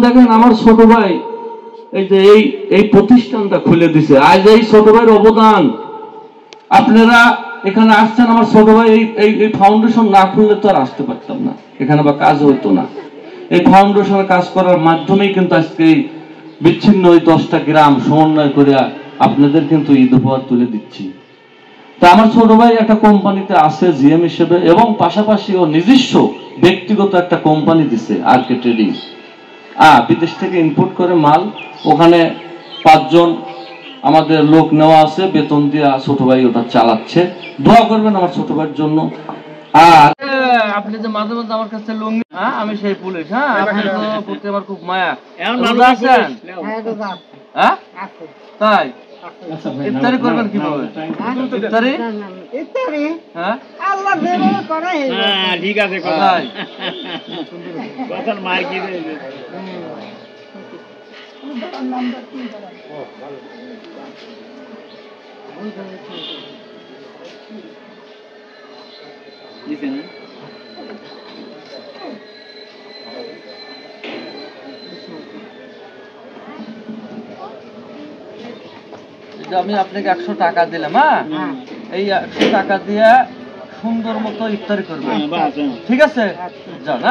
দেখেন আমার ছোট ভাই এই যে এই প্রতিষ্ঠানটা খুলে দিছে, আজ এই ছোট ভাইয়ের অবদান। আপনারা এখানে আসছেন, আমার ছোট ভাই এই ফাউন্ডেশন না খুললে তো আর আসতে পারতাম না, এখানে বা কাজ হইতো না। এই ফাউন্ডেশনের কাজ করার মাধ্যমেই কিন্তু আজকে এই বিচ্ছিন্ন ওই 10টা গ্রাম সমন্বয় করে আপনাদের কিন্তু ঈদ উপহার তুলে দিচ্ছি। তা আমার ছোট ভাই একটা কোম্পানিতে আছে জিএম হিসেবে, এবং পাশাপাশি ও নিজস্ব ব্যক্তিগত একটা কোম্পানি দিছে আরকে ট্রেডিং। বিদেশ থেকে ইম্পোর্ট করে মাল, ওখানে 5 জন আমাদের লোক নেওয়া আছে, বেতন দিয়ে ছোট ভাই ওটা চালাচ্ছে। দোয়া করবেন আমার ছোট ভাইয়ের জন্য। আর আপনি যে মাঝে মাঝে আমার কাছে লুঙ্গি, আমি সেই পুলিশ, আপনার প্রতি আমার খুব মায়া। তাই ইফতারি করবেন কিভাবে? ইফতারি হ্যাঁ আল্লাহ যেভাবে করে, হ্যাঁ ঠিক আছে কোথায় কথা মার কি রে দিছেন। আমি আপনাকে 100 টাকা দিলাম, এই 100 টাকা দিয়ে সুন্দর মতো ইফতারি করবেন, ঠিক আছে? যান।